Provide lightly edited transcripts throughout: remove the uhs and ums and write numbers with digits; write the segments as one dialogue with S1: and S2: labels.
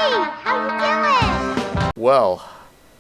S1: How you doing?
S2: Well,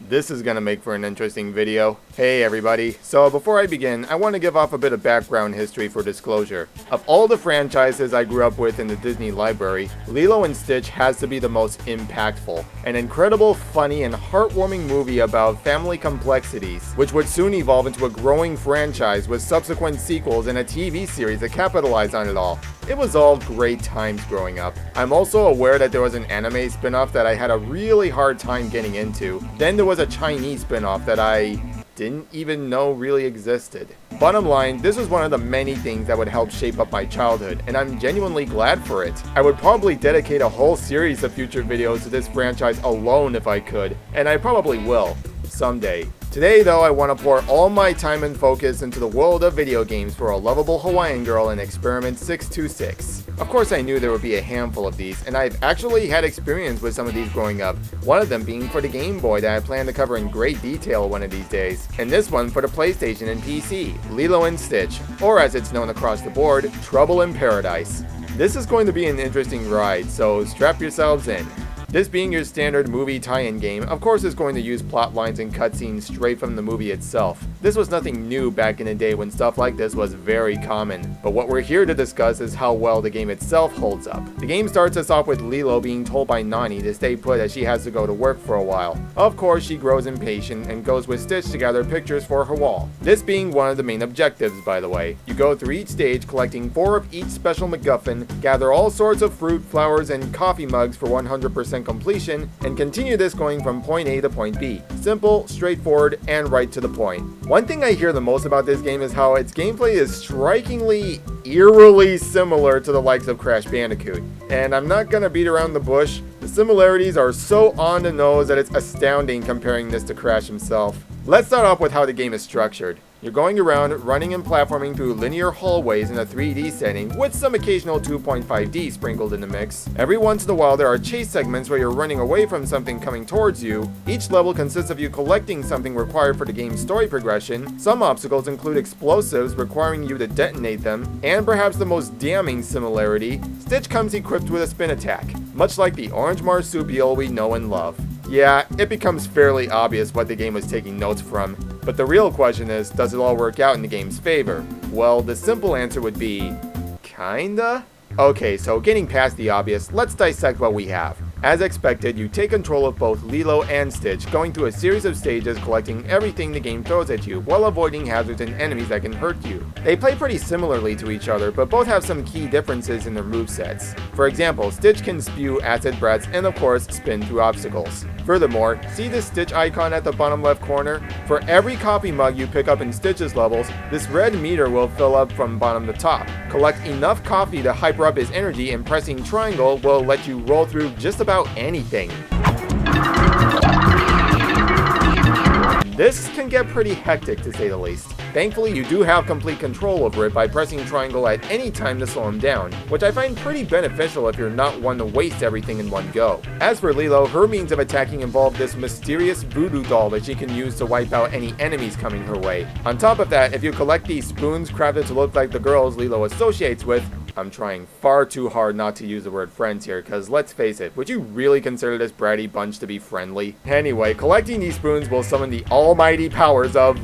S2: this is gonna make for an interesting video. Hey everybody, so before I begin, I want to give off a bit of background history for disclosure. Of all the franchises I grew up with in the Disney library, Lilo and Stitch has to be the most impactful. An incredible, funny, and heartwarming movie about family complexities, which would soon evolve into a growing franchise with subsequent sequels and a TV series that capitalized on it all. It was all great times growing up. I'm also aware that there was an anime spin-off that I had a really hard time getting into. Then there was a Chinese spin-off that I didn't even know really existed. Bottom line, this was one of the many things that would help shape up my childhood, and I'm genuinely glad for it. I would probably dedicate a whole series of future videos to this franchise alone if I could, and I probably will, someday. Today though, I want to pour all my time and focus into the world of video games for a lovable Hawaiian girl in Experiment 626. Of course I knew there would be a handful of these, and I've actually had experience with some of these growing up, one of them being for the Game Boy that I plan to cover in great detail one of these days, and this one for the PlayStation and PC, Lilo and Stitch, or as it's known across the board, Trouble in Paradise. This is going to be an interesting ride, so strap yourselves in. This being your standard movie tie-in game, of course is going to use plot lines and cutscenes straight from the movie itself. This was nothing new back in the day when stuff like this was very common, but what we're here to discuss is how well the game itself holds up. The game starts us off with Lilo being told by Nani to stay put as she has to go to work for a while. Of course, she grows impatient and goes with Stitch to gather pictures for her wall. This being one of the main objectives, by the way. You go through each stage collecting 4 of each special MacGuffin, gather all sorts of fruit, flowers, and coffee mugs for 100% completion, and continue this going from point A to point B. Simple, straightforward, and right to the point. One thing I hear the most about this game is how its gameplay is strikingly, eerily similar to the likes of Crash Bandicoot. And I'm not gonna beat around the bush, the similarities are so on the nose that it's astounding comparing this to Crash himself. Let's start off with how the game is structured. You're going around, running and platforming through linear hallways in a 3D setting, with some occasional 2.5D sprinkled in the mix. Every once in a while there are chase segments where you're running away from something coming towards you. Each level consists of you collecting something required for the game's story progression. Some obstacles include explosives requiring you to detonate them, and perhaps the most damning similarity, Stitch comes equipped with a spin attack, much like the orange marsupial we know and love. Yeah, it becomes fairly obvious what the game was taking notes from, but the real question is, does it all work out in the game's favor? Well, the simple answer would be, kinda? Okay, so getting past the obvious, let's dissect what we have. As expected, you take control of both Lilo and Stitch, going through a series of stages collecting everything the game throws at you, while avoiding hazards and enemies that can hurt you. They play pretty similarly to each other, but both have some key differences in their movesets. For example, Stitch can spew acid breaths and of course spin through obstacles. Furthermore, see the Stitch icon at the bottom left corner? For every coffee mug you pick up in Stitch's levels, this red meter will fill up from bottom to top. Collect enough coffee to hyper up his energy, and pressing triangle will let you roll through just about anything. This can get pretty hectic to say the least. Thankfully, you do have complete control over it by pressing triangle at any time to slow him down, which I find pretty beneficial if you're not one to waste everything in one go. As for Lilo, her means of attacking involve this mysterious voodoo doll that she can use to wipe out any enemies coming her way. On top of that, if you collect these spoons crafted to look like the girls Lilo associates with, I'm trying far too hard not to use the word friends here, cause let's face it, would you really consider this bratty bunch to be friendly? Anyway, collecting these spoons will summon the almighty powers of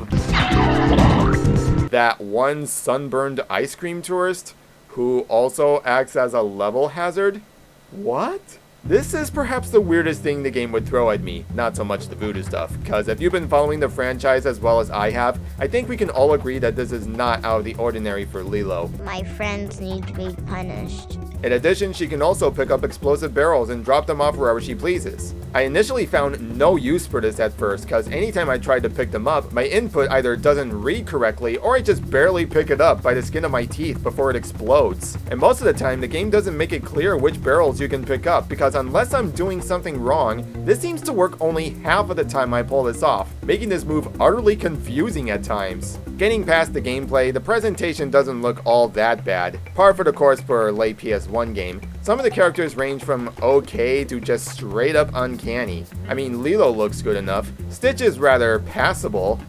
S2: that one sunburned ice cream tourist, who also acts as a level hazard? What? This is perhaps the weirdest thing the game would throw at me, not so much the voodoo stuff, cause if you've been following the franchise as well as I have, I think we can all agree that this is not out of the ordinary for Lilo.
S1: My friends need to be punished.
S2: In addition, she can also pick up explosive barrels and drop them off wherever she pleases. I initially found no use for this at first, cause anytime I tried to pick them up, my input either doesn't read correctly or I just barely pick it up by the skin of my teeth before it explodes. And most of the time, the game doesn't make it clear which barrels you can pick up, because unless I'm doing something wrong, this seems to work only half of the time I pull this off, making this move utterly confusing at times. Getting past the gameplay, the presentation doesn't look all that bad. Par for the course for a late PS1 game. Some of the characters range from okay to just straight up uncanny. I mean, Lilo looks good enough. Stitch is rather passable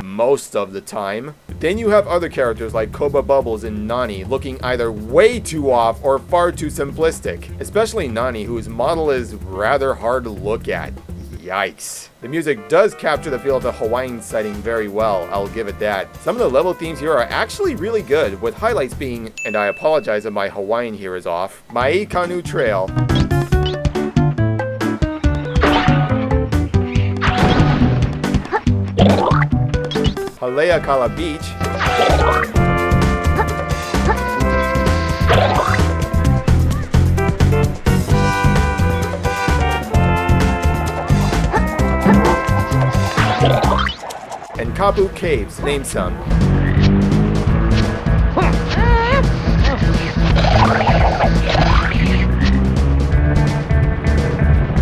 S2: most of the time. Then you have other characters like Koba Bubbles and Nani looking either way too off or far too simplistic, especially Nani, whose model is rather hard to look at. Yikes. The music does capture the feel of the Hawaiian setting very well, I'll give it that. Some of the level themes here are actually really good, with highlights being, and I apologize if my Hawaiian here is off, Mai Kanu Trail, Haleakala Beach, and Kapu Caves, name some.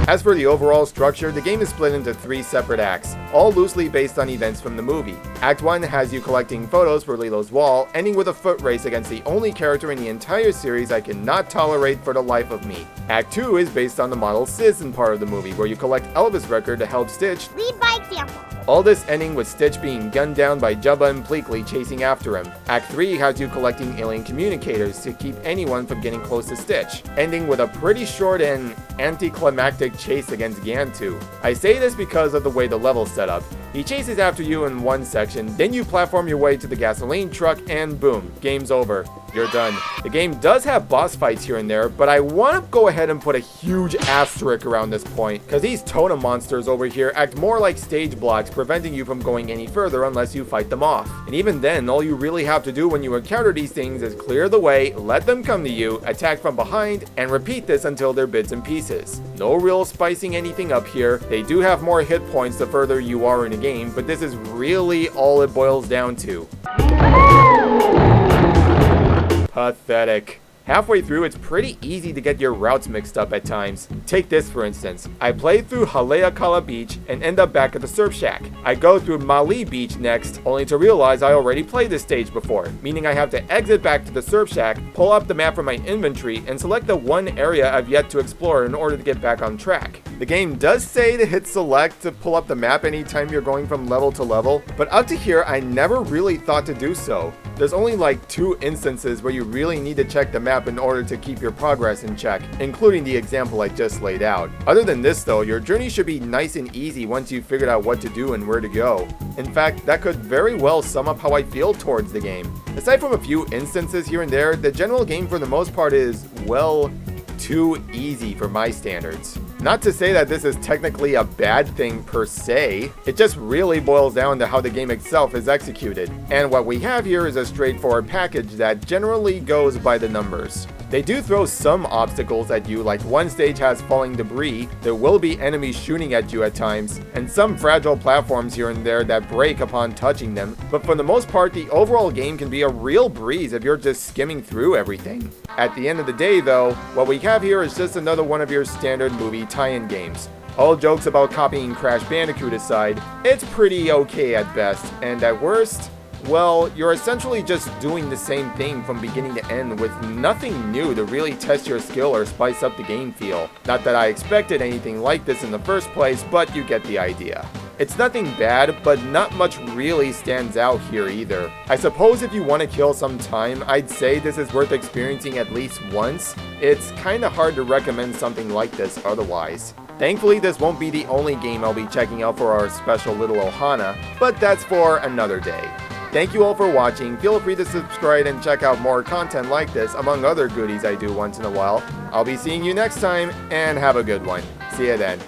S2: As for the overall structure, the game is split into 3 separate acts, all loosely based on events from the movie. Act 1 has you collecting photos for Lilo's wall, ending with a foot race against the only character in the entire series I cannot tolerate for the life of me. Act 2 is based on the model Citizen part of the movie, where you collect Elvis record to help Stitch
S1: Lead by example.
S2: All this ending with Stitch being gunned down by Jubba and Pleakley chasing after him. Act 3 has you collecting alien communicators to keep anyone from getting close to Stitch, ending with a pretty short and anticlimactic chase against Gantu. I say this because of the way the level's set up. He chases after you in one section, then you platform your way to the gasoline truck and boom, game's over. You're done. The game does have boss fights here and there, but I want to go ahead and put a huge asterisk around this point, because these totem monsters over here act more like stage blocks, preventing you from going any further unless you fight them off. And even then, all you really have to do when you encounter these things is clear the way, let them come to you, attack from behind, and repeat this until they're bits and pieces. No real spicing anything up here. They do have more hit points the further you are in the game, but this is really all it boils down to. Pathetic. Halfway through, it's pretty easy to get your routes mixed up at times. Take this for instance. I played through Haleakala Beach and end up back at the Surf Shack. I go through Maui Beach next, only to realize I already played this stage before, meaning I have to exit back to the Surf Shack, pull up the map from my inventory, and select the one area I've yet to explore in order to get back on track. The game does say to hit select to pull up the map anytime you're going from level to level, but up to here I never really thought to do so. There's only like 2 instances where you really need to check the map in order to keep your progress in check, including the example I just laid out. Other than this though, your journey should be nice and easy once you've figured out what to do and where to go. In fact, that could very well sum up how I feel towards the game. Aside from a few instances here and there, the general game for the most part is, well, too easy for my standards. Not to say that this is technically a bad thing per se, it just really boils down to how the game itself is executed. And what we have here is a straightforward package that generally goes by the numbers. They do throw some obstacles at you, like one stage has falling debris, there will be enemies shooting at you at times, and some fragile platforms here and there that break upon touching them, but for the most part the overall game can be a real breeze if you're just skimming through everything. At the end of the day though, what we have here is just another one of your standard movie tie-in games. All jokes about copying Crash Bandicoot aside, it's pretty okay at best, and at worst, well, you're essentially just doing the same thing from beginning to end with nothing new to really test your skill or spice up the game feel. Not that I expected anything like this in the first place, but you get the idea. It's nothing bad, but not much really stands out here either. I suppose if you want to kill some time, I'd say this is worth experiencing at least once. It's kinda hard to recommend something like this otherwise. Thankfully, this won't be the only game I'll be checking out for our special little Ohana, but that's for another day. Thank you all for watching. Feel free to subscribe and check out more content like this, among other goodies I do once in a while. I'll be seeing you next time, and have a good one. See ya then.